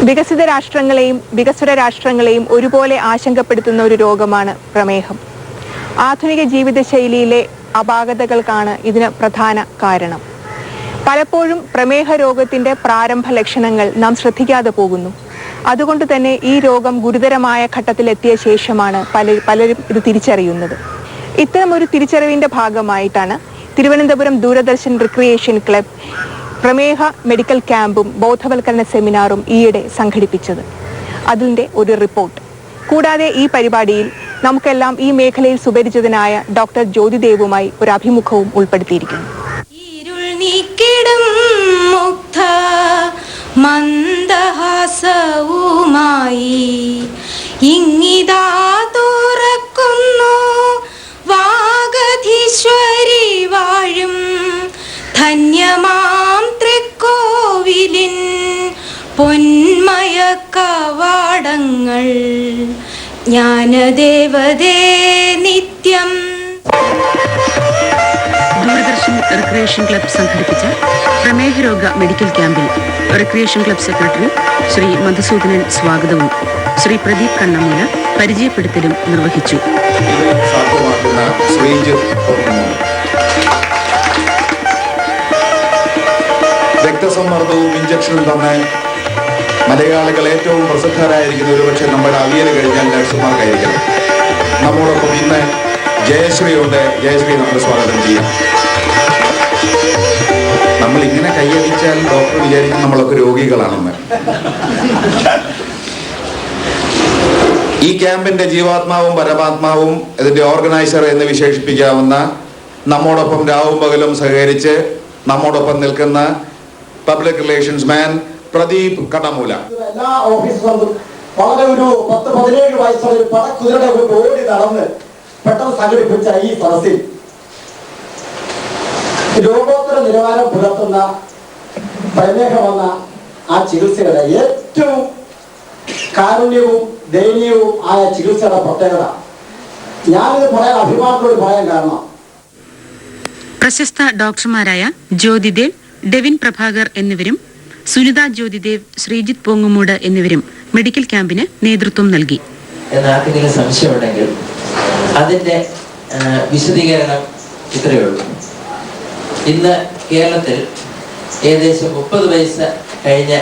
വികസിത രാഷ്ട്രങ്ങളെയും വികസ്വര രാഷ്ട്രങ്ങളെയും ഒരുപോലെ ആശങ്കപ്പെടുത്തുന്ന ഒരു രോഗമാണ് പ്രമേഹം. ആധുനിക ജീവിതശൈലിയിലെ അപാകതകൾക്കാണ് ഇതിന് പ്രധാന കാരണം. പലപ്പോഴും പ്രമേഹ രോഗത്തിന്റെ പ്രാരംഭ ലക്ഷണങ്ങൾ നാം ശ്രദ്ധിക്കാതെ പോകുന്നു. അതുകൊണ്ട് തന്നെ ഈ രോഗം ഗുരുതരമായ ഘട്ടത്തിലെത്തിയ ശേഷമാണ് പലരും ഇത് തിരിച്ചറിയുന്നത്. ഇത്തരമൊരു തിരിച്ചറിവിന്റെ ഭാഗമായിട്ടാണ് തിരുവനന്തപുരം ദൂരദർശൻ റിക്രിയേഷൻ ക്ലബ് പ്രമേഹ മെഡിക്കൽ ക്യാമ്പും ബോധവൽക്കരണ സെമിനാറും ഈയിടെ സംഘടിപ്പിച്ചത്. അതിൻ്റെ ഒരു റിപ്പോർട്ട്. കൂടാതെ ഈ പരിപാടിയിൽ നമുക്കെല്ലാം ഈ മേഖലയിൽ സുപരിചിതനായ ഡോക്ടർ ജ്യോതിദേവുമായി ഒരു അഭിമുഖവും ഉൾപ്പെടുത്തിയിരിക്കുന്നു. മന്ദഹാസവുമായി ഇങ്ങിതാ തുറക്കുന്നു വാഗധീശ്വരി വാഴും ധന്യമാം തൃക്കോവിലിൻ പൊന്മയ കവാടങ്ങൾ ജ്ഞാനദേവതേ നിത്യം. ദൂരദർശൻ റിക്രിയേഷൻ ക്ലബ് സംഘടിപ്പിച്ച പ്രമേഹ രോഗ മെഡിക്കൽ ക്യാമ്പിൽ recreation club secretary Shri Madhusudanan സ്വാഗതവും ശ്രീ പ്രദീപ് കണ്ണമൂല പരിചയപ്പെടുത്തലും നിർവഹിച്ചു. രക്തസമ്മർദ്ദവും ഇഞ്ചക്ഷനും തന്നെ മലയാളികൾ ഏറ്റവും പ്രസിദ്ധരായിരിക്കുന്ന ഒരുപക്ഷെ നമ്മുടെ അവിയൽ കഴിഞ്ഞാൽ നഴ്സുമാർക്കായിരിക്കണം. നമ്മോടൊപ്പം ഇന്ന് ജയശ്രീ ഉണ്ട്. ജയശ്രീ നമുക്ക് സ്വാഗതം ചെയ്യാം. നമ്മൾ ഇങ്ങനെ കൈയടിച്ചാൽ ഡോക്ടർ വിചാരിക്കും നമ്മളൊക്കെ രോഗികളാണെന്ന്. ഈ ക്യാമ്പിന്റെ ജീവാത്മാവും പരമാത്മാവും ഇതിന്റെ ഓർഗനൈസർ എന്ന് വിശേഷിപ്പിക്കാവുന്ന നമ്മോടൊപ്പം രാവും പകലും സഹകരിച്ച് നമ്മോടൊപ്പം നിൽക്കുന്ന പബ്ലിക് റിലേഷൻസ് മാൻ പ്രദീപ് കണ്ണമൂല. എല്ലാ ഓഫീസർക്കും വളരെ ഒരു 10-17 വയസ്സുള്ള ഒരു പടക്കുതിരയുടെ ഓടി നടന്ന് പെട്ടെന്ന് സംഘടിപ്പിച്ച ഈ സദസ്സിൽ രോഗോത്തര നിലവാരം പുലർത്തുന്ന പ്രമേഹമെന്ന ആ ചികിത്സയുടെ ഏറ്റവും കാരുണ്യവും ദയനീയവും ആയ ചികിത്സയുടെ പ്രത്യേകത ഞാനിത് പറയാൻ അഭിമാനത്തോട് പറയാൻ കാരണം പ്രശസ്ത ഡോക്ടർമാരായ ജ്യോതിദേവ്, ഡെവിൻ പ്രഭാകർ എന്നിവരും സുനിത ജ്യോതിദേവ്, ശ്രീജിത്ത് പോങ്ങുമൂട് എന്നിവരും മെഡിക്കൽ ക്യാമ്പിന് നേതൃത്വം നൽകി. എന്നാർക്കെങ്കിലും സംശയമുണ്ടെങ്കിൽ അതിന്റെ വിശദീകരണം ഇത്രയേ ഉള്ളൂ. ഇന്ന് കേരളത്തിൽ ഏകദേശം 30 വയസ്സ് കഴിഞ്ഞ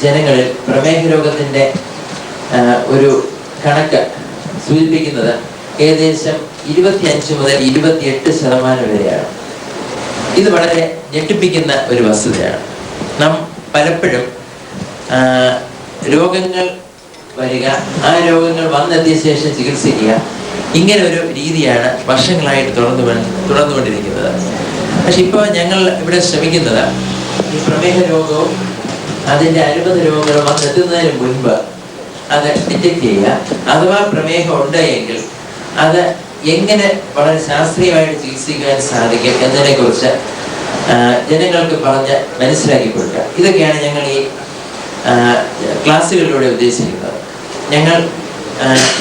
ജനങ്ങളിൽ പ്രമേഹ രോഗത്തിന്റെ ഒരു കണക്ക് സൂചിപ്പിക്കുന്നത് ഏകദേശം 25 മുതൽ 28% വരെയാണ്. ഇത് വളരെ ഞെട്ടിപ്പിക്കുന്ന ഒരു വസ്തുതയാണ്. നാം പലപ്പോഴും രോഗങ്ങൾ വരിക, ആ രോഗങ്ങൾ വന്നെത്തിയ ശേഷം ചികിത്സിക്കുക, ഇങ്ങനെ ഒരു രീതിയാണ് വർഷങ്ങളായിട്ട് തുടർന്നുകൊണ്ടിരിക്കുന്നത്. പക്ഷെ ഇപ്പോൾ ഞങ്ങൾ ഇവിടെ ശ്രമിക്കുന്നത് ഈ പ്രമേഹ രോഗവും അതിൻ്റെ അനുബന്ധ രോഗങ്ങളും വന്നെത്തുന്നതിന് മുൻപ് അത് ഡിറ്റക്ട് ചെയ്യുക. അഥവാ പ്രമേഹം ഉണ്ട് എങ്കിൽ അത് എങ്ങനെ വളരെ ശാസ്ത്രീയമായിട്ട് ചികിത്സിക്കാൻ സാധിക്കും എന്നതിനെക്കുറിച്ച് ജനങ്ങൾക്ക് പറഞ്ഞ് മനസ്സിലാക്കി കൊടുക്കുക. ഇതൊക്കെയാണ് ഞങ്ങൾ ഈ ക്ലാസ്സുകളിലൂടെ ഉദ്ദേശിക്കുന്നത്. ഞങ്ങൾ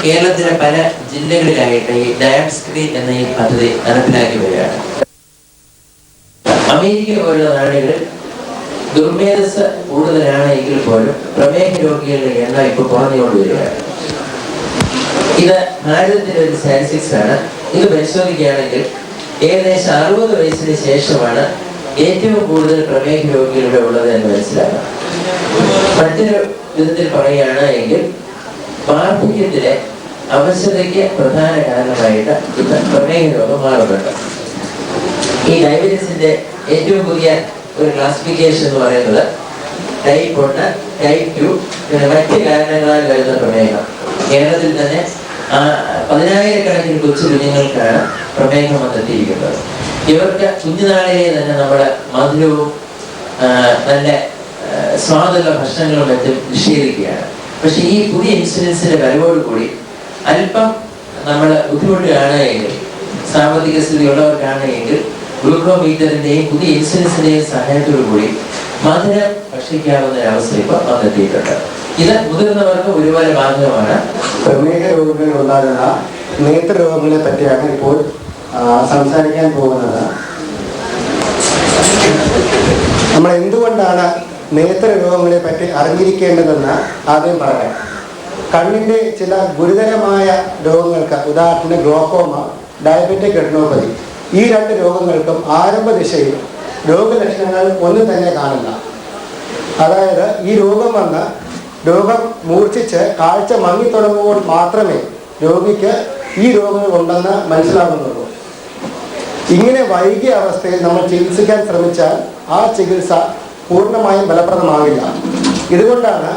കേരളത്തിലെ പല ജില്ലകളിലായിട്ട് ഈ ഡയബ് സ്ക്രീൻ എന്ന ഈ പദ്ധതി നടപ്പിലാക്കി വരികയാണ്. അമേരിക്ക പോലുള്ള നാടുകളിൽ ദുർമേധസ് കൂടുതലാണ് എങ്കിൽ പോലും പ്രമേഹ രോഗികളുടെ എണ്ണം ഇപ്പോൾ കുറഞ്ഞുകൊണ്ട് വരികയാണ്. ഇത് ഭാരതത്തിലെ ഒരു സ്റ്റാറ്റിസ്റ്റിക്സ് ആണ്. ഇത് പരിശോധിക്കുകയാണെങ്കിൽ ഏകദേശം 60 വയസ്സിന് ശേഷമാണ് ഏറ്റവും കൂടുതൽ പ്രമേഹ രോഗികളുടെ ഉള്ളത് എന്ന് മനസ്സിലാക്കാം. മറ്റൊരു വിധത്തിൽ പറയുകയാണ് എങ്കിൽ വാർദ്ധക്യത്തിലെ അവശതയ്ക്ക് പ്രധാന കാരണമായിട്ട് ഇന്ന് പ്രമേഹ രോഗം മാറുന്നുണ്ട്. ഈ ഡയബറ്റീസിന്റെ ഏറ്റവും പുതിയ ഒരു ക്ലാസിഫിക്കേഷൻ എന്ന് പറയുന്നത് ടൈപ്പ് 1, ടൈപ്പ് 2, പിന്നെ മറ്റ് കാരണങ്ങളാൽ വരുന്ന പ്രമേഹം. കേരളത്തിൽ തന്നെ 10,000-കണക്കിന് കൊച്ചു കുഞ്ഞുങ്ങൾക്കാണ് പ്രമേഹം വന്നെത്തിയിരിക്കുന്നത്. ഇവർക്ക് കുഞ്ഞുനാളിലെ തന്നെ നമ്മുടെ മധുരവും നല്ല സ്വാദുള്ള ഭക്ഷണങ്ങളും മറ്റും നിഷേധിക്കുകയാണ്. പക്ഷെ ഈ പുതിയ ഇൻസുലിൻസിന്റെ വരവോടുകൂടി അല്പം നമ്മൾ ബുദ്ധിമുട്ടുകയാണ് എങ്കിൽ, സാമ്പത്തിക സ്ഥിതി ഉള്ളവർക്കാണ് എങ്കിൽ ഗ്ലൂക്കോമീറ്ററിന്റെയും പുതിയ ഇൻസുലിൻസിന്റെയും സഹായത്തോടു കൂടി മധുരം ഭക്ഷിക്കാവുന്ന ഒരവസ്ഥ ഇപ്പോൾ വന്നെത്തിയിട്ടുണ്ട്. ഇത് മുതിർന്നവർക്ക് ഒരുപോലെ ബാധകമാണ്. പ്രമേഹ രോഗങ്ങളിൽ ഉണ്ടാകുന്ന നേത്രരോഗങ്ങളെ പറ്റിയാണ് ഇപ്പോൾ സംസാരിക്കാൻ പോകുന്നത്. നമ്മൾ എന്തുകൊണ്ടാണ് നേത്രരോഗങ്ങളെ പറ്റി അറിഞ്ഞിരിക്കേണ്ടതെന്ന് ആദ്യം പറയാം. കണ്ണിൻ്റെ ചില ഗുരുതരമായ രോഗങ്ങൾക്ക്, ഉദാഹരണത്തിന് ഗ്ലോക്കോമ, ഡയബറ്റിക് റെറ്റിനോപ്പതി, ഈ 2 രോഗങ്ങൾക്കും ആരംഭ ദിശയിൽ രോഗലക്ഷണങ്ങൾ ഒന്നും തന്നെ കാണില്ല. അതായത് ഈ രോഗം മൂർച്ഛിച്ച് കാഴ്ച മങ്ങിത്തുടങ്ങുമ്പോൾ മാത്രമേ രോഗിക്ക് ഈ രോഗങ്ങൾ ഉണ്ടെന്ന് മനസ്സിലാകുന്നുള്ളൂ. ഇങ്ങനെ വൈകിയ അവസ്ഥയിൽ നമ്മൾ ചികിത്സിക്കാൻ ശ്രമിച്ചാൽ ആ ചികിത്സ പൂർണ്ണമായും ഫലപ്രദമാകില്ല. ഇതുകൊണ്ടാണ്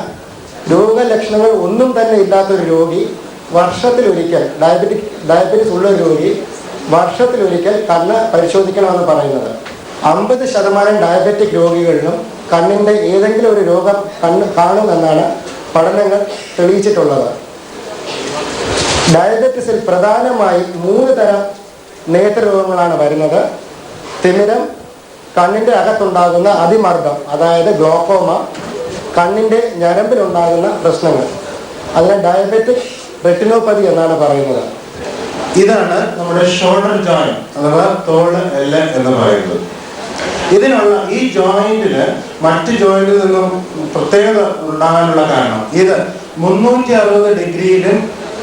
രോഗലക്ഷണങ്ങൾ ഒന്നും തന്നെ ഇല്ലാത്തൊരു രോഗി വർഷത്തിലൊരിക്കൽ, ഡയബറ്റിസ് ഉള്ള രോഗി വർഷത്തിലൊരിക്കൽ കണ്ണ് പരിശോധിക്കണമെന്ന് പറയുന്നത്. 50% ഡയബറ്റിക് രോഗികളിലും കണ്ണിൻ്റെ ഏതെങ്കിലും ഒരു രോഗം കാണുമെന്നാണ് പഠനങ്ങൾ തെളിയിച്ചിട്ടുള്ളത്. ഡയബറ്റിസിൽ പ്രധാനമായും 3 തരം നേത്രരോഗങ്ങളാണ് വരുന്നത്. തിമിരം, കണ്ണിൻ്റെ അകത്തുണ്ടാകുന്ന അതിമർദ്ദം അതായത് ഗ്ലോക്കോമ, കണ്ണിൻ്റെ ഞരമ്പിലുണ്ടാകുന്ന പ്രശ്നങ്ങൾ, അതിനെ ഡയബറ്റിക് റെറ്റിനോപ്പതി എന്നാണ് പറയുന്നത്. ഇതാണ് നമ്മുടെ ഷോൾഡർ ജോയിന്റ് അഥവാ തോള് എല്ല് എന്ന് പറയുന്നത്. ഇതിനുള്ള ഈ ജോയിന്റിന് മറ്റ് ജോയിന്റിൽ നിന്നും പ്രത്യേകത ഉണ്ടാകാനുള്ള കാരണം ഇത് 360 ഡിഗ്രിയിലും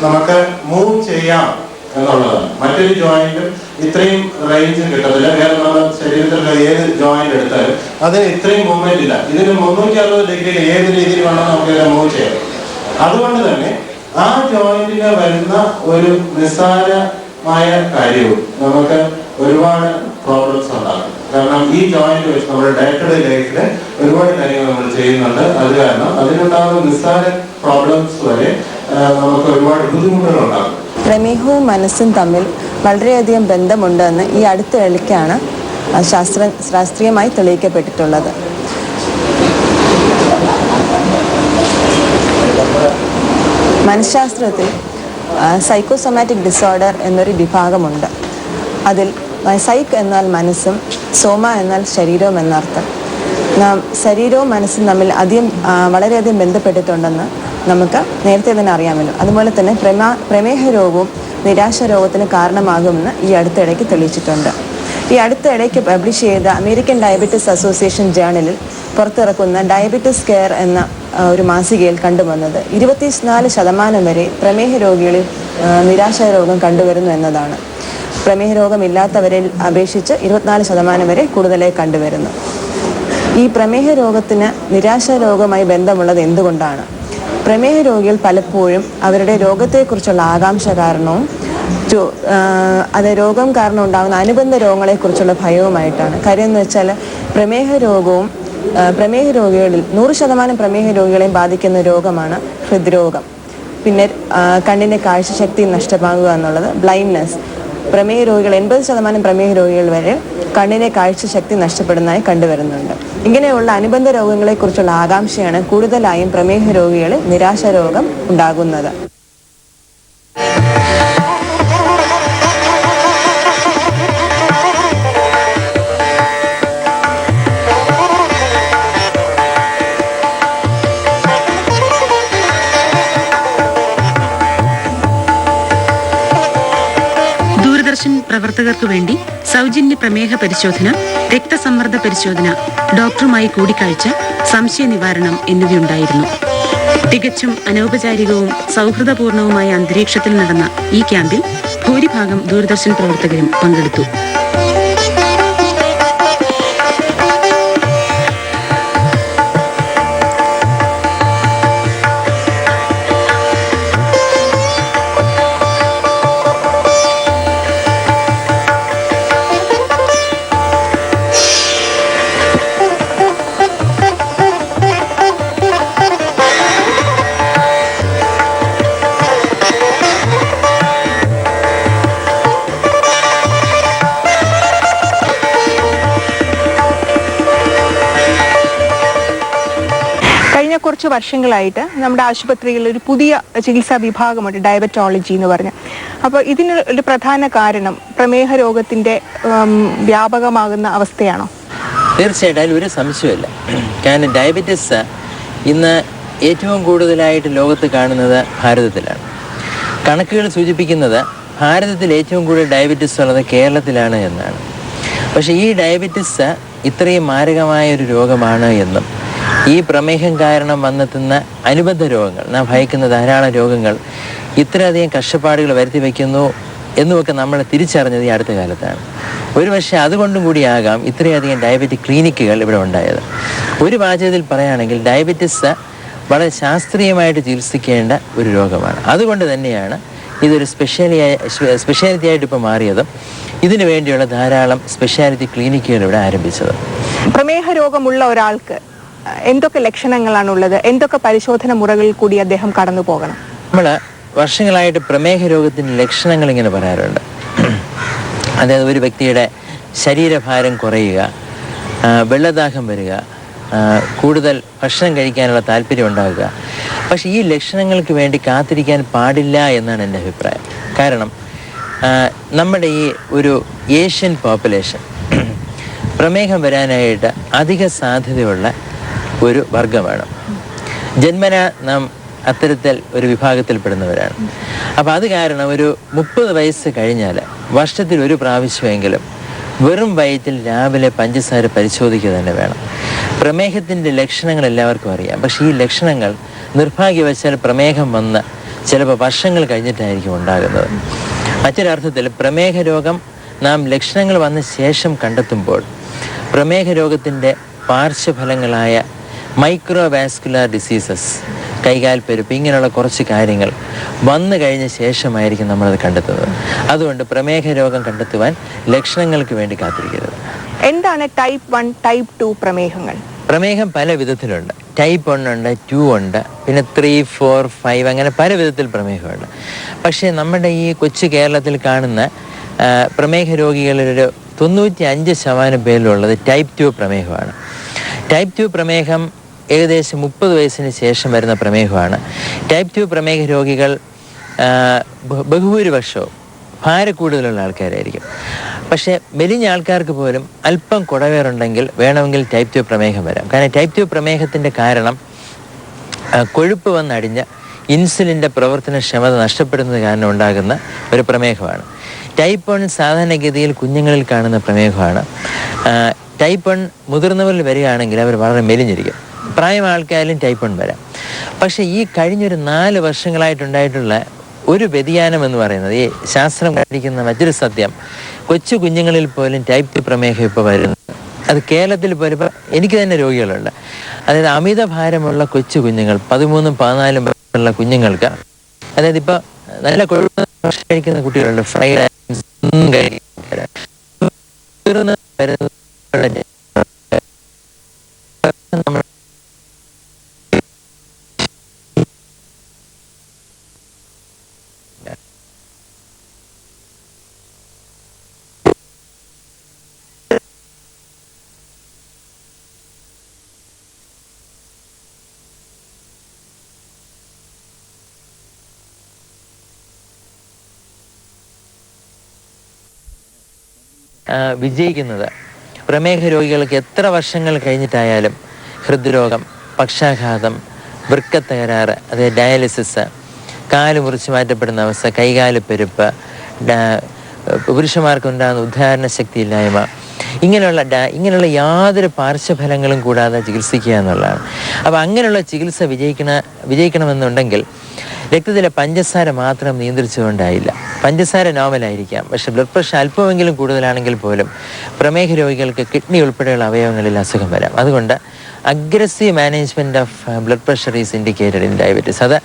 നമുക്ക് മൂവ് ചെയ്യാം എന്നുള്ളതാണ്. മറ്റൊരു ജോയിന്റും ഇത്രയും റേഞ്ച് കിട്ടത്തില്ല. വേറെ നമ്മുടെ ശരീരത്തിലുള്ള ഏത് ജോയിന്റ് എടുത്താലും അതിന് ഇത്രയും മൂവ്മെന്റ് ഇല്ല. ഇതിന് 360 ഡിഗ്രിയിൽ ഏത് രീതിയിൽ വേണം നമുക്ക് ഇതിനെ മൂവ് ചെയ്യാം. അതുകൊണ്ട് തന്നെ ആ ജോയിന്റിന് വരുന്ന ഒരു നിസ്സാരമായ കാര്യവും നമുക്ക് ഒരുപാട് പ്രോബ്ലംസ് ഉണ്ടാകും. കാരണം ഈ ജോയിന്റ് വെച്ച് നമ്മുടെ ഡേ ടു ഡേ ലൈഫിൽ ഒരുപാട് കാര്യങ്ങൾ നമ്മൾ ചെയ്യുന്നുണ്ട്. അത് കാരണം അതിനുണ്ടാകുന്ന നിസ്സാര പ്രോബ്ലംസ് വരെ നമുക്ക് ഒരുപാട് ബുദ്ധിമുട്ടുകൾ ഉണ്ടാകും. പ്രമേഹവും മനസ്സും തമ്മിൽ വളരെയധികം ബന്ധമുണ്ടെന്ന് ഈ അടുത്തിടയ്ക്കാണ് ശാസ്ത്രീയമായി തെളിയിക്കപ്പെട്ടിട്ടുള്ളത്. മനഃശാസ്ത്രത്തിൽ സൈക്കോസൊമാറ്റിക് ഡിസോർഡർ എന്നൊരു വിഭാഗമുണ്ട്. അതിൽ സൈക്ക് എന്നാൽ മനസ്സും സോമ എന്നാൽ ശരീരവും എന്നർത്ഥം. ശരീരവും മനസ്സും തമ്മിൽ വളരെയധികം ബന്ധപ്പെട്ടിട്ടുണ്ടെന്ന് നമുക്ക് നേരത്തെ തന്നെ അറിയാമല്ലോ. അതുപോലെ തന്നെ പ്രമേഹ രോഗവും നിരാശ രോഗത്തിന് കാരണമാകുമെന്ന് ഈ അടുത്തിടയ്ക്ക് തെളിയിച്ചിട്ടുണ്ട്. ഈ അടുത്തിടയ്ക്ക് പബ്ലിഷ് ചെയ്ത അമേരിക്കൻ ഡയബറ്റിസ് അസോസിയേഷൻ ജേർണലിൽ പുറത്തിറക്കുന്ന ഡയബറ്റിസ് കെയർ എന്ന ഒരു മാസികയിൽ കണ്ടുവന്നത് 24% വരെ പ്രമേഹ രോഗികളിൽ നിരാശ രോഗം കണ്ടുവരുന്നു എന്നതാണ്. പ്രമേഹ രോഗമില്ലാത്തവരിൽ അപേക്ഷിച്ച് 24% വരെ കൂടുതലായി കണ്ടുവരുന്നു. ഈ പ്രമേഹ രോഗത്തിന് നിരാശ രോഗവുമായി ബന്ധമുള്ളത് എന്തുകൊണ്ടാണ്? പ്രമേഹ രോഗികൾ പലപ്പോഴും അവരുടെ രോഗത്തെക്കുറിച്ചുള്ള ആകാംക്ഷ കാരണവും അത് രോഗം കാരണം ഉണ്ടാകുന്ന അനുബന്ധ രോഗങ്ങളെക്കുറിച്ചുള്ള ഭയവുമായിട്ടാണ്. കാര്യം എന്ന് വെച്ചാൽ പ്രമേഹ രോഗികളിൽ 100% പ്രമേഹ രോഗികളെയും ബാധിക്കുന്ന രോഗമാണ് ഹൃദ്രോഗം. പിന്നെ കണ്ണിൻ്റെ കാഴ്ചശക്തി നഷ്ടമാകുക എന്നുള്ളത്, ബ്ലൈൻഡ്നെസ്. പ്രമേഹ രോഗികൾ 80% പ്രമേഹ രോഗികൾ വരെ കണ്ണിൻ്റെ കാഴ്ചശക്തി നഷ്ടപ്പെടുന്നതായി കണ്ടുവരുന്നുണ്ട്. ഇങ്ങനെയുള്ള അനുബന്ധ രോഗങ്ങളെക്കുറിച്ചുള്ള ആകാംക്ഷയാണ് കൂടുതലായും പ്രമേഹ രോഗികളിൽ നിരാശ രോഗം ഉണ്ടാകുന്നത്. പ്രവർത്തകർക്ക് വേണ്ടി സൗജന്യ പ്രമേഹ പരിശോധന, രക്തസമ്മർദ്ദ പരിശോധന, ഡോക്ടറുമായി കൂടിക്കാഴ്ച, സംശയ നിവാരണം എന്നിവയുണ്ടായിരുന്നു. തികച്ചും അനൗപചാരികവും സൗഹൃദപൂർണവുമായ അന്തരീക്ഷത്തിൽ നടന്ന ഈ ക്യാമ്പിൽ ഭൂരിഭാഗം ദൂരദർശൻ പ്രവർത്തകരും പങ്കെടുത്തു. കുറച്ച് വർഷങ്ങളായിട്ട് നമ്മുടെ ആശുപത്രിയിൽ ഒരു പുതിയ ചികിത്സാ വിഭാഗമുണ്ട്, ഡയബറ്റോളജി എന്ന് പറഞ്ഞ്. അപ്പോൾ ഇതിന് ഒരു പ്രധാന കാരണം പ്രമേഹ രോഗത്തിൻ്റെ വ്യാപകമാകുന്ന അവസ്ഥയാണോ? തീർച്ചയായിട്ടും അതിലൊരു സംശയമില്ല. കാരണം ഡയബറ്റിസ് ഇന്ന് ഏറ്റവും കൂടുതലായിട്ട് ലോകത്ത് കാണുന്നത് ഭാരതത്തിലാണ്. കണക്കുകൾ സൂചിപ്പിക്കുന്നത് ഭാരതത്തിൽ ഏറ്റവും കൂടുതൽ ഡയബറ്റിസ് ഉള്ളത് കേരളത്തിലാണ് എന്നാണ്. പക്ഷേ ഈ ഡയബറ്റിസ് ഇത്രയും മാരകമായ ഒരു രോഗമാണ് എന്നും ഈ പ്രമേഹം കാരണം വന്നെത്തുന്ന അനുബന്ധ രോഗങ്ങൾ, നാം ഭയക്കുന്ന ധാരാളം രോഗങ്ങൾ ഇത്രയധികം കഷ്ടപ്പാടുകൾ വരുത്തി വയ്ക്കുന്നു എന്നുമൊക്കെ നമ്മൾ തിരിച്ചറിഞ്ഞത് ഈ അടുത്ത കാലത്താണ്. ഒരുപക്ഷെ അതുകൊണ്ടും കൂടിയാകാം ഇത്രയധികം ഡയബറ്റിക് ക്ലിനിക്കുകൾ ഇവിടെ ഉണ്ടായത്. ഒരു വാചകത്തിൽ പറയുകയാണെങ്കിൽ ഡയബറ്റിസ് വളരെ ശാസ്ത്രീയമായിട്ട് ചികിത്സിക്കേണ്ട ഒരു രോഗമാണ്. അതുകൊണ്ട് തന്നെയാണ് ഇതൊരു സ്പെഷ്യാലിറ്റി ആയിട്ട് ഇപ്പോൾ മാറിയതും ഇതിനു വേണ്ടിയുള്ള ധാരാളം സ്പെഷ്യാലിറ്റി ക്ലിനിക്കുകൾ ഇവിടെ ആരംഭിച്ചത്. പ്രമേഹ രോഗമുള്ള ഒരാൾക്ക് എന്തൊക്കെ ലക്ഷണങ്ങളാണുള്ളത്? എന്തൊക്കെ പരിശോധന മുറകളിൽ കൂടി അദ്ദേഹം കടന്നു പോകണം? നമ്മൾ വർഷങ്ങളായിട്ട് പ്രമേഹ രോഗത്തിൻ്റെ ലക്ഷണങ്ങൾ ഇങ്ങനെ പറയാറുണ്ട്. അതായത് ഒരു വ്യക്തിയുടെ ശരീരഭാരം കുറയുക, വെള്ളദാഹം വരിക, കൂടുതൽ ഭക്ഷണം കഴിക്കാനുള്ള താല്പര്യം ഉണ്ടാകുക. പക്ഷേ ഈ ലക്ഷണങ്ങൾക്ക് വേണ്ടി കാത്തിരിക്കാൻ പാടില്ല എന്നാണ് എൻ്റെ അഭിപ്രായം. കാരണം നമ്മുടെ ഈ ഒരു ഏഷ്യൻ പോപ്പുലേഷൻ പ്രമേഹം വരാനായിട്ട് അധിക സാധ്യതയുള്ള ഒരു വർഗമാണ്. ജന്മന നാം അത്തരത്തിൽ ഒരു വിഭാഗത്തിൽപ്പെടുന്നവരാണ്. അപ്പോൾ അത് കാരണം ഒരു 30 വയസ്സ് കഴിഞ്ഞാൽ വർഷത്തിൽ ഒരു പ്രാവശ്യമെങ്കിലും വെറും വയറ്റിൽ രാവിലെ പഞ്ചസാര പരിശോധിക്കുക തന്നെ വേണം. പ്രമേഹത്തിൻ്റെ ലക്ഷണങ്ങൾ എല്ലാവർക്കും അറിയാം. പക്ഷേ ഈ ലക്ഷണങ്ങൾ നിർഭാഗ്യവശാൽ പ്രമേഹം വന്ന് ചിലപ്പോൾ വർഷങ്ങൾ കഴിഞ്ഞിട്ടായിരിക്കും ഉണ്ടാകുന്നത്. മറ്റൊരർത്ഥത്തിൽ പ്രമേഹ രോഗം നാം ലക്ഷണങ്ങൾ വന്ന ശേഷം കണ്ടെത്തുമ്പോൾ പ്രമേഹ രോഗത്തിൻ്റെ പാർശ്വഫലങ്ങളായ മൈക്രോവാസ്കുലർ ഡിസീസസ്, കൈകാൽ പെരുപ്പ്, ഇങ്ങനെയുള്ള കുറച്ച് കാര്യങ്ങൾ വന്നു കഴിഞ്ഞ ശേഷമായിരിക്കും നമ്മളത് കണ്ടെത്തുന്നത്. അതുകൊണ്ട് പ്രമേഹ രോഗം കണ്ടെത്തുവാൻ ലക്ഷണങ്ങൾക്ക് വേണ്ടി കാത്തിരിക്കരുത്. എന്താണ് ടൈപ്പ് 1, ടൈപ്പ് 2 പ്രമേഹങ്ങൾ? പ്രമേഹം പല വിധത്തിലുണ്ട്. ടൈപ്പ് 1 ഉണ്ട്, 2 ഉണ്ട്, പിന്നെ 3, 4, 5 അങ്ങനെ പല വിധത്തിൽ പ്രമേഹമുണ്ട്. പക്ഷേ നമ്മുടെ ഈ കൊച്ചു കേരളത്തിൽ കാണുന്ന പ്രമേഹ രോഗികളിലൊരു 95% പേരിലുള്ളത് ടൈപ്പ് 2 പ്രമേഹമാണ്. ടൈപ്പ് 2 പ്രമേഹം ഏകദേശം 30 വയസ്സിന് ശേഷം വരുന്ന പ്രമേഹമാണ്. ടൈപ്പ് 2 പ്രമേഹ രോഗികൾ ബഹുഭൂരിപക്ഷവും ഭാരക്കൂടുതലുള്ള ആൾക്കാരായിരിക്കും. പക്ഷേ മെലിഞ്ഞ ആൾക്കാർക്ക് പോലും അല്പം കുടവേറുണ്ടെങ്കിൽ വേണമെങ്കിൽ ടൈപ്പ് 2 പ്രമേഹം വരാം. കാരണം ടൈപ്പ് 2 പ്രമേഹത്തിൻ്റെ കാരണം കൊഴുപ്പ് വന്നടിഞ്ഞ ഇൻസുലിൻ്റെ പ്രവർത്തനക്ഷമത നഷ്ടപ്പെടുന്നത് കാരണം ഉണ്ടാകുന്ന ഒരു പ്രമേഹമാണ്. ടൈപ്പ് 1 സാധാരണഗതിയിൽ കുഞ്ഞുങ്ങളിൽ കാണുന്ന പ്രമേഹമാണ്. ടൈപ്പ് 1 മുതിർന്നവരിൽ വരികയാണെങ്കിൽ അവർ വളരെ മെലിഞ്ഞിരിക്കും. പ്രായം ആൾക്കാരിലും ടൈപ്പ് 1 വരാം. പക്ഷേ ഈ കഴിഞ്ഞൊരു 4 വർഷങ്ങളായിട്ടുണ്ടായിട്ടുള്ള ഒരു വ്യതിയാനം എന്ന് പറയുന്നത്, ഈ ശാസ്ത്രം കണ്ടിരിക്കുന്ന മറ്റൊരു സത്യം, കൊച്ചു കുഞ്ഞുങ്ങളിൽ പോലും ടൈപ്പ് 2 പ്രമേഹം ഇപ്പോൾ വരുന്നത്. അത് കേരളത്തിൽ പോലും ഇപ്പോൾ എനിക്ക് തന്നെ രോഗികളുണ്ട്. അതായത് അമിത ഭാരമുള്ള കൊച്ചു കുഞ്ഞുങ്ങൾ, 13, 14 വയസ്സുള്ള കുഞ്ഞുങ്ങൾക്ക്, അതായത് ഇപ്പോൾ നല്ല കൊഴുപ്പ് ഭക്ഷണം കഴിക്കുന്ന കുട്ടികളുണ്ട്, ഫ്രൈഡ് ഐറ്റംസ് ഒന്നും കഴിക്കുന്ന നമ്മൾ വിജയിക്കുന്നത് പ്രമേഹ രോഗികൾക്ക് എത്ര വർഷങ്ങൾ കഴിഞ്ഞിട്ടായാലും ഹൃദ്രോഗം, പക്ഷാഘാതം, വൃക്കത്തകരാറ്, അതായത് ഡയാലിസിസ്, കാല് മുറിച്ച് മാറ്റപ്പെടുന്ന അവസ്ഥ, കൈകാല് പെരുപ്പ്, പുരുഷന്മാർക്കുണ്ടാകുന്ന ഉദ്ധാരണ ശക്തിയില്ലായ്മ, ഇങ്ങനെയുള്ള യാതൊരു പാർശ്വഫലങ്ങളും കൂടാതെ ചികിത്സിക്കുക എന്നുള്ളതാണ്. അപ്പോൾ അങ്ങനെയുള്ള ചികിത്സ വിജയിക്കണമെന്നുണ്ടെങ്കിൽ രക്തത്തിലെ പഞ്ചസാര മാത്രം നിയന്ത്രിച്ചുകൊണ്ടായില്ല. പഞ്ചസാര നോർമലായിരിക്കാം, പക്ഷേ ബ്ലഡ് പ്രഷർ അല്പമെങ്കിലും കൂടുതലാണെങ്കിൽ പോലും പ്രമേഹ രോഗികൾക്ക് കിഡ്നി ഉൾപ്പെടെയുള്ള അവയവങ്ങളിൽ അസുഖം വരാം. അതുകൊണ്ട് aggressive management of blood pressure is indicated in diabetes. അത്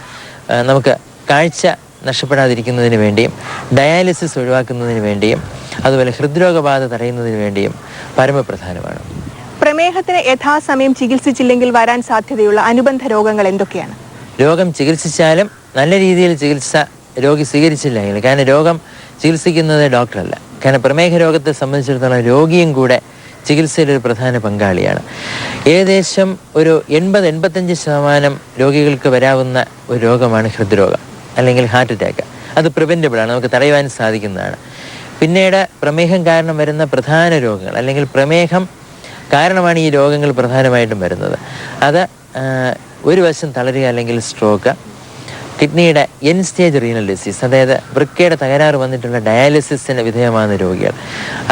നമുക്ക് കാഴ്ച നഷ്ടപ്പെടാതിരിക്കുന്നതിന് വേണ്ടിയും ഡയാലിസിസ് ഒഴിവാക്കുന്നതിന് വേണ്ടിയും അതുപോലെ ഹൃദ്രോഗബാധ തടയുന്നതിന് വേണ്ടിയും പരമപ്രധാനമാണ്. പ്രമേഹത്തിന് യഥാസമയം ചികിത്സിച്ചില്ലെങ്കിൽ വരാൻ സാധ്യതയുള്ള അനുബന്ധ രോഗങ്ങൾ എന്തൊക്കെയാണ്? രോഗം ചികിത്സിച്ചാലും നല്ല രീതിയിൽ ചികിത്സ രോഗി സ്വീകരിച്ചില്ലെങ്കിൽ, കാരണം രോഗം ചികിത്സിക്കുന്നത് ഡോക്ടറല്ല. കാരണം പ്രമേഹ രോഗത്തെ സംബന്ധിച്ചിടത്തോളം രോഗിയും കൂടെ ചികിത്സയിൽ ഒരു പ്രധാന പങ്കാളിയാണ്. ഏകദേശം ഒരു 80-85% രോഗികൾക്ക് വരാവുന്ന ഒരു രോഗമാണ് ഹൃദ്രോഗം അല്ലെങ്കിൽ ഹാർട്ട് അറ്റാക്ക്. അത് പ്രിവെൻറ്റബിളാണ്, നമുക്ക് തടയുവാൻ സാധിക്കുന്നതാണ്. പിന്നീട് പ്രമേഹം കാരണം വരുന്ന പ്രധാന രോഗങ്ങൾ അല്ലെങ്കിൽ പ്രമേഹം കാരണമാണ് ഈ രോഗങ്ങൾ പ്രധാനമായിട്ടും വരുന്നത്. അത് ഒരു വശം തളരുക അല്ലെങ്കിൽ സ്ട്രോക്ക്, കിഡ്നിയുടെ എൻ സ്റ്റേജ് റീനൽ ഡിസീസ്, അതായത് വൃക്കയുടെ തകരാറ് വന്നിട്ടുള്ള ഡയാലിസിസിന് വിധേയമാകുന്ന രോഗികൾ,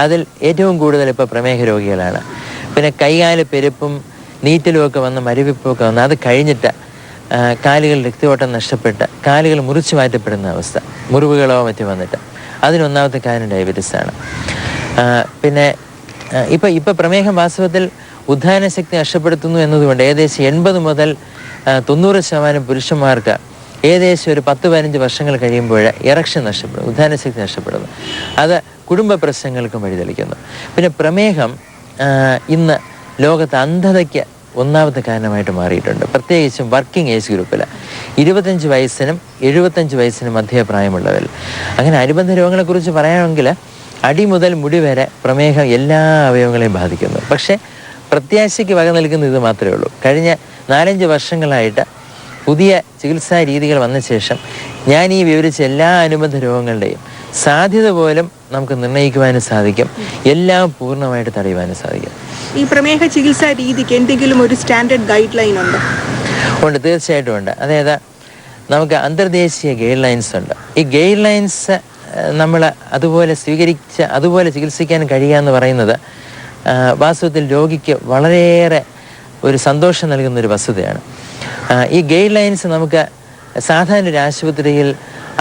അതിൽ ഏറ്റവും കൂടുതൽ ഇപ്പോൾ പ്രമേഹ രോഗികളാണ്. പിന്നെ കൈകാല് പെരുപ്പും നീറ്റലുമൊക്കെ വന്ന് മരവിപ്പൊക്കെ വന്ന് അത് കഴിഞ്ഞിട്ട് കാലുകൾ രക്തയോട്ടം നഷ്ടപ്പെട്ട് കാലുകൾ മുറിച്ചു മാറ്റപ്പെടുന്ന അവസ്ഥ, മുറിവുകളോ മറ്റോ വന്നിട്ട്, അതിനൊന്നാമത്തെ കാരണം ഡയബറ്റീസാണ്. പിന്നെ ഇപ്പം പ്രമേഹം വാസ്തവത്തിൽ ഉദ്ധാനശക്തി നഷ്ടപ്പെടുത്തുന്നു എന്നതുകൊണ്ട് ഏകദേശം 80 മുതൽ 90% പുരുഷന്മാർക്ക് ഏകദേശം ഒരു 10-15 വർഷങ്ങൾ കഴിയുമ്പോൾ ഇറക്ഷൻ നഷ്ടപ്പെടും, ഉദ്ധാനശക്തി നഷ്ടപ്പെടുന്നു. അത് കുടുംബ പ്രശ്നങ്ങൾക്കും വഴിതെളിക്കുന്നു. പിന്നെ പ്രമേഹം ഇന്ന് ലോകത്ത് അന്ധതയ്ക്ക് ഒന്നാമത്തെ കാരണമായിട്ട് മാറിയിട്ടുണ്ട്. പ്രത്യേകിച്ചും വർക്കിംഗ് ഏജ് ഗ്രൂപ്പിൽ 25 വയസ്സിനും 75 വയസ്സിനും മധ്യ പ്രായമുള്ളവർ. അങ്ങനെ അനുബന്ധ രോഗങ്ങളെക്കുറിച്ച് പറയുകയാണെങ്കിൽ അടി മുതൽ മുടി വരെ പ്രമേഹം എല്ലാ അവയവങ്ങളെയും ബാധിക്കുന്നു. പക്ഷേ പ്രത്യാശയ്ക്ക് വക നൽകുന്ന ഇത് മാത്രമേ ഉള്ളൂ. കഴിഞ്ഞ 4-5 വർഷങ്ങളായിട്ട് പുതിയ ചികിത്സാ രീതികൾ വന്ന ശേഷം ഞാൻ ഈ വിവരിച്ച എല്ലാ അനുബന്ധ രോഗങ്ങളുടെയും സാധ്യത പോലും നമുക്ക് നിർണ്ണയിക്കുവാനും സാധിക്കും, എല്ലാം പൂർണ്ണമായിട്ട് തടയുവാനും സാധിക്കും. ഈ പ്രമേഹ ചികിത്സാ രീതിക്ക് എന്തെങ്കിലും ഒരു സ്റ്റാൻഡേർഡ് ഗൈഡ് ലൈൻ ഉണ്ടോ? ഉണ്ട്, തീർച്ചയായിട്ടും ഉണ്ട്. അതായത് നമുക്ക് അന്തർദേശീയ ഗൈഡ് ലൈൻസ് ഉണ്ട്. ഈ ഗൈഡ് ലൈൻസ് നമ്മൾ അതുപോലെ സ്വീകരിച്ച് അതുപോലെ ചികിത്സിക്കാൻ കഴിയുക എന്ന് പറയുന്നത് വാസ്തവത്തിൽ രോഗിക്ക് വളരെയേറെ ഒരു സന്തോഷം നൽകുന്നൊരു വസ്തുതയാണ്. ഈ ഗൈഡ് ലൈൻസ് നമുക്ക് സാധാരണ ഒരു ആശുപത്രിയിൽ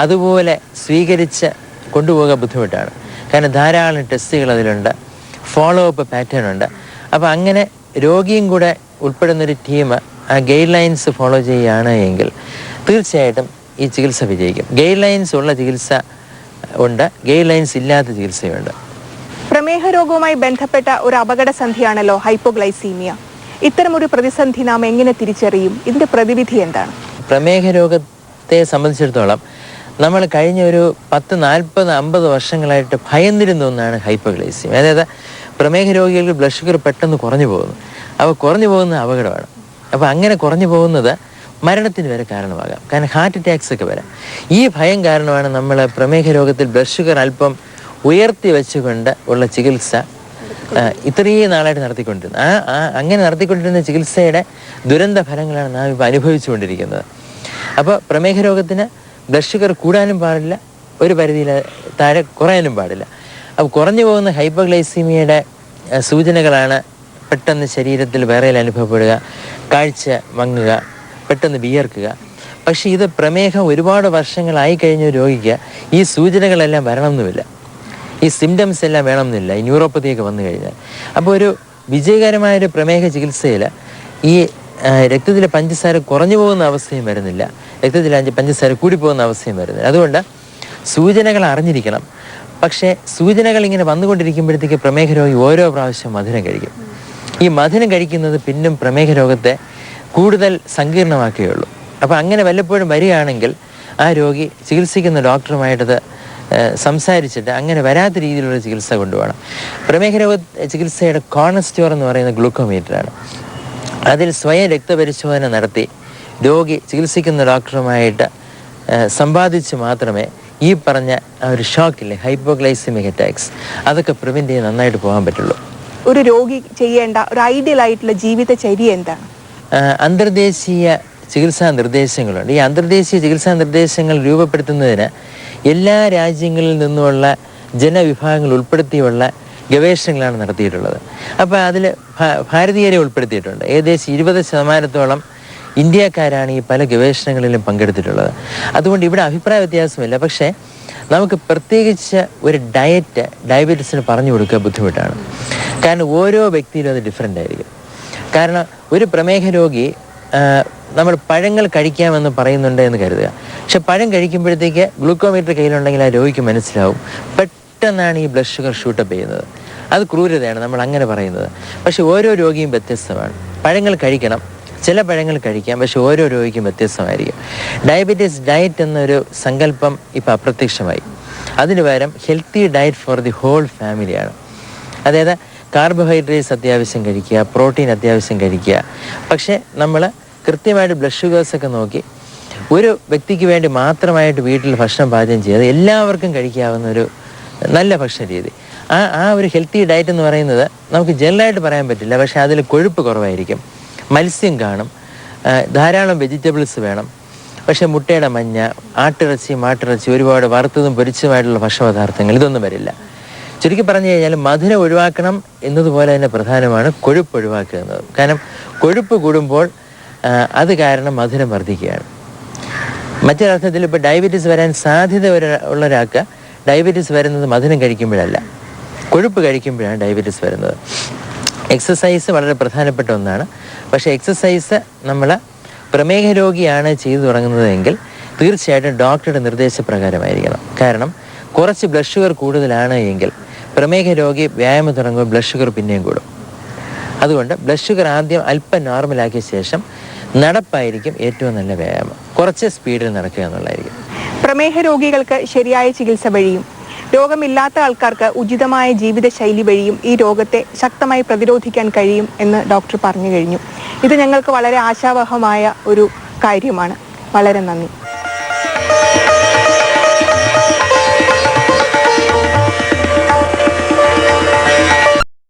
അതുപോലെ സ്വീകരിച്ച് കൊണ്ടുപോകാൻ ബുദ്ധിമുട്ടാണ്. കാരണം ധാരാളം ടെസ്റ്റുകൾ അതിലുണ്ട്, ഫോളോ അപ്പ് പാറ്റേൺ ഉണ്ട്. അപ്പോൾ അങ്ങനെ രോഗിയും കൂടെ ഉൾപ്പെടുന്നൊരു ടീം ആ ഗൈഡ് ലൈൻസ് ഫോളോ ചെയ്യുകയാണ് എങ്കിൽ തീർച്ചയായിട്ടും ഈ ചികിത്സ വിജയിക്കും. ഗൈഡ് ലൈൻസ് ഉള്ള ചികിത്സ ഉണ്ട്, ഗൈഡ് ലൈൻസ് ഇല്ലാത്ത ചികിത്സയുണ്ട്. പ്രമേഹ രോഗവുമായി ബന്ധപ്പെട്ട ഒരു അപകടസന്ധിയാണല്ലോ ഹൈപ്പോഗ്ലൈസീമിയ. ഇത്തരമൊരു പ്രതിസന്ധി നാം എങ്ങനെ തിരിച്ചറിയും? ഇതിന്റെ പ്രതിവിധി എന്താണ്? പ്രമേഹ രോഗത്തെ സംബന്ധിച്ചിടത്തോളം നമ്മൾ കഴിഞ്ഞ ഒരു 10, 40, 50 വർഷങ്ങളായിട്ട് ഭയന്നിരുന്ന ഒന്നാണ് ഹൈപ്പോഗ്ലൈസീമിയ. അതായത് പ്രമേഹ രോഗികൾക്ക് ബ്ലഡ് ഷുഗർ പെട്ടെന്ന് കുറഞ്ഞു പോകുന്നു. അപ്പോൾ കുറഞ്ഞു പോകുന്ന അപകടമാണ്. അപ്പോൾ അങ്ങനെ കുറഞ്ഞു പോകുന്നത് മരണത്തിന് വരെ കാരണമാകാം. കാരണം ഹാർട്ട് അറ്റാക്സ് ഒക്കെ വരാം. ഈ ഭയം കാരണമാണ് നമ്മൾ പ്രമേഹ രോഗത്തിൽ ബ്ലഡ് ഷുഗർ അല്പം ഉയർത്തി വെച്ചുകൊണ്ട് ഉള്ള ചികിത്സ ഇത്രയും നാളായിട്ട് നടത്തിക്കൊണ്ടിരുന്നത്. അങ്ങനെ നടത്തിക്കൊണ്ടിരുന്ന ചികിത്സയുടെ ദുരന്ത ഫലങ്ങളാണ് നാം ഇപ്പോൾ അനുഭവിച്ചുകൊണ്ടിരിക്കുന്നത്. അപ്പോൾ പ്രമേഹ രോഗത്തിന് ബ്ലഡ് ഷുഗർ കൂടാനും പാടില്ല, ഒരു പരിധിയിൽ താഴെ കുറയാനും പാടില്ല. അപ്പോൾ കുറഞ്ഞു പോകുന്ന ഹൈപ്പോഗ്ലൈസീമിയയുടെ സൂചനകളാണ് പെട്ടെന്ന് ശരീരത്തിൽ വിറയൽ അനുഭവപ്പെടുക, കാഴ്ച മങ്ങുക, പെട്ടെന്ന് വിയർക്കുക. പക്ഷേ ഇത് പ്രമേഹം ഒരുപാട് വർഷങ്ങളായി കഴിഞ്ഞ രോഗിക്ക് ഈ സൂചനകളെല്ലാം വരണമെന്നുമില്ല, ഈ സിംറ്റംസ് എല്ലാം വേണമെന്നില്ല ഈ ന്യൂറോപ്പതിയൊക്കെ വന്നു കഴിഞ്ഞാൽ. അപ്പോൾ ഒരു വിജയകരമായൊരു പ്രമേഹ ചികിത്സയിൽ ഈ രക്തത്തിലെ പഞ്ചസാര കുറഞ്ഞു പോകുന്ന അവസ്ഥയും വരുന്നില്ല, രക്തത്തിലെ പഞ്ചസാര കൂടിപ്പോകുന്ന അവസ്ഥയും വരുന്നില്ല. അതുകൊണ്ട് സൂചനകൾ അറിഞ്ഞിരിക്കണം. പക്ഷേ സൂചനകൾ ഇങ്ങനെ വന്നുകൊണ്ടിരിക്കുമ്പോഴത്തേക്ക് പ്രമേഹ രോഗി ഓരോ പ്രാവശ്യം മധുരം കഴിക്കും. ഈ മധുരം കഴിക്കുന്നത് പിന്നും പ്രമേഹ രോഗത്തെ കൂടുതൽ സങ്കീർണമാക്കുകയുള്ളൂ. അപ്പോൾ അങ്ങനെ വല്ലപ്പോഴും വരികയാണെങ്കിൽ ആ രോഗി ചികിത്സിക്കുന്ന ഡോക്ടറുമായിട്ടത് സംസാരിച്ചിട്ട് അങ്ങനെ വരാത്ത രീതിയിലുള്ള ചികിത്സ കൊണ്ടുപോകണം. പ്രമേഹ രോഗ ചികിത്സയുടെ കോർണർ എന്ന് പറയുന്ന ഗ്ലൂക്കോമീറ്ററാണ്. അതിൽ സ്വയം രക്തപരിശോധന നടത്തി രോഗി ചികിത്സിക്കുന്ന ഡോക്ടറുമായിട്ട് സമ്പാദിച്ച് മാത്രമേ ഈ പറഞ്ഞ ആ ഒരു ഷോക്കില്ലേ, ഹൈപ്പോഗ്ലൈസമിക് അറ്റാക്സ്, അതൊക്കെ പ്രിവെൻറ്റ് ചെയ്യാൻ നന്നായിട്ട് പോകാൻ പറ്റുള്ളൂ. ഒരു രോഗി ചെയ്യേണ്ട ഒരു ഐഡിയൽ ആയിട്ടുള്ള ജീവിതചര്യ എന്താണ്? അന്തർദേശീയ ചികിത്സാ നിർദ്ദേശങ്ങളുണ്ട്. ഈ അന്തർദേശീയ ചികിത്സാ നിർദ്ദേശങ്ങൾ രൂപപ്പെടുത്തുന്നതിന് എല്ലാ രാജ്യങ്ങളിൽ നിന്നുമുള്ള ജനവിഭാഗങ്ങൾ ഉൾപ്പെടുത്തിയുള്ള ഗവേഷണങ്ങളാണ് നടത്തിയിട്ടുള്ളത്. അപ്പോൾ അതിൽ ഭാരതീയരെ ഉൾപ്പെടുത്തിയിട്ടുണ്ട്. ഏകദേശം 20% ഇന്ത്യക്കാരാണ് ഈ പല ഗവേഷണങ്ങളിലും പങ്കെടുത്തിട്ടുള്ളത്. അതുകൊണ്ട് ഇവിടെ അഭിപ്രായ വ്യത്യാസമില്ല. പക്ഷേ നമുക്ക് പ്രത്യേകിച്ച് ഒരു ഡയറ്റ് ഡയബറ്റീസിന് പറഞ്ഞു കൊടുക്കുക ബുദ്ധിമുട്ടാണ്. കാരണം ഓരോ വ്യക്തിയിലും അത് ഡിഫറെൻ്റ് ആയിരിക്കും. കാരണം ഒരു പ്രമേഹ രോഗി നമ്മൾ പഴങ്ങൾ കഴിക്കാമെന്ന് പറയുന്നുണ്ട് എന്ന് കരുതുക. പക്ഷെ പഴം കഴിക്കുമ്പോഴത്തേക്ക് ഗ്ലൂക്കോമീറ്റർ കയ്യിലുണ്ടെങ്കിൽ ആ രോഗിക്ക് മനസ്സിലാവും പെട്ടെന്നാണ് ഈ ബ്ലഡ് ഷുഗർ ഷൂട്ടപ്പ് ചെയ്യുന്നത്. അത് ക്രൂരതയാണ് നമ്മൾ അങ്ങനെ പറയുന്നത്. പക്ഷെ ഓരോ രോഗിയും വ്യത്യസ്തമാണ്. പഴങ്ങൾ കഴിക്കണം, ചില പഴങ്ങൾ കഴിക്കാം, പക്ഷെ ഓരോ രോഗിക്കും വ്യത്യസ്തമായിരിക്കും. ഡയബറ്റീസ് ഡയറ്റ് എന്നൊരു സങ്കല്പം ഇപ്പോൾ അപ്രത്യക്ഷമായി. അതിന് പകരം healthy diet for the whole ഫാമിലിയാണ്. അതായത് കാർബോഹൈഡ്രേറ്റ്സ് അത്യാവശ്യം കഴിക്കുക, പ്രോട്ടീൻ അത്യാവശ്യം കഴിക്കുക. പക്ഷേ നമ്മൾ കൃത്യമായിട്ട് ബ്ലഡ് ഷുഗേഴ്സൊക്കെ നോക്കി ഒരു വ്യക്തിക്ക് വേണ്ടി മാത്രമായിട്ട് വീട്ടിൽ ഭക്ഷണം പാചകം ചെയ്യാതെ എല്ലാവർക്കും കഴിക്കാവുന്ന ഒരു നല്ല ഭക്ഷണ രീതി. ആ ഒരു ഹെൽത്തി ഡയറ്റ് എന്ന് പറയുന്നത് നമുക്ക് ജനറലായിട്ട് പറയാൻ പറ്റില്ല. പക്ഷേ അതിൽ കൊഴുപ്പ് കുറവായിരിക്കും, മത്സ്യം കാണും, ധാരാളം വെജിറ്റബിൾസ് വേണം. പക്ഷേ മുട്ടയുടെ മഞ്ഞ, മാട്ടിറച്ചി, ഒരുപാട് വറുത്തതും പൊരിച്ചതുമായിട്ടുള്ള ഭക്ഷണപദാർത്ഥങ്ങൾ ഇതൊന്നും വരില്ല. ചുരുക്കി പറഞ്ഞു കഴിഞ്ഞാൽ മധുരം ഒഴിവാക്കണം എന്നതുപോലെ തന്നെ പ്രധാനമാണ് കൊഴുപ്പ് ഒഴിവാക്കുക എന്നത്. കാരണം കൊഴുപ്പ് കൂടുമ്പോൾ അത് കാരണം മധുരം വർദ്ധിക്കുകയാണ്. മറ്റൊരർത്ഥത്തിൽ ഇപ്പോൾ ഡയബറ്റീസ് വരാൻ സാധ്യത ഉള്ള ഒരാൾക്ക് ഡയബറ്റീസ് വരുന്നത് മധുരം കഴിക്കുമ്പോഴല്ല, കൊഴുപ്പ് കഴിക്കുമ്പോഴാണ് ഡയബറ്റീസ് വരുന്നത്. എക്സസൈസ് വളരെ പ്രധാനപ്പെട്ട ഒന്നാണ്. പക്ഷേ എക്സസൈസ് നമ്മൾ പ്രമേഹ രോഗിയാണ് ചെയ്തു തുടങ്ങുന്നതെങ്കിൽ തീർച്ചയായിട്ടും ഡോക്ടറുടെ നിർദ്ദേശപ്രകാരമായിരിക്കണം. കാരണം കുറച്ച് ബ്ലഡ് ഷുഗർ കൂടുതലാണ് എങ്കിൽ പ്രമേഹ രോഗി വ്യായാമം തുടങ്ങുമ്പോൾ ബ്ലഡ് ഷുഗർ പിന്നെയും കൂടും. അതുകൊണ്ട് ബ്ലഡ് ഷുഗർ ആദ്യം അല്പം നോർമലാക്കിയ ശേഷം നടപ്പായിരിക്കും ഏറ്റവും നല്ല വ്യായാമം. കുറച്ച് സ്പീഡിൽ നടക്കുക എന്നുള്ളതായിരിക്കും. പ്രമേഹ രോഗികൾക്ക് ശരിയായ ചികിത്സ വഴിയും രോഗമില്ലാത്ത ആൾക്കാർക്ക് ഉചിതമായ ജീവിതശൈലി വഴിയും ഈ രോഗത്തെ ശക്തമായി പ്രതിരോധിക്കാൻ കഴിയും എന്ന് ഡോക്ടർ പറഞ്ഞു കഴിഞ്ഞു. ഇത് ഞങ്ങൾക്ക് വളരെ ആശാവഹമായ ഒരു കാര്യമാണ്. വളരെ നന്ദി.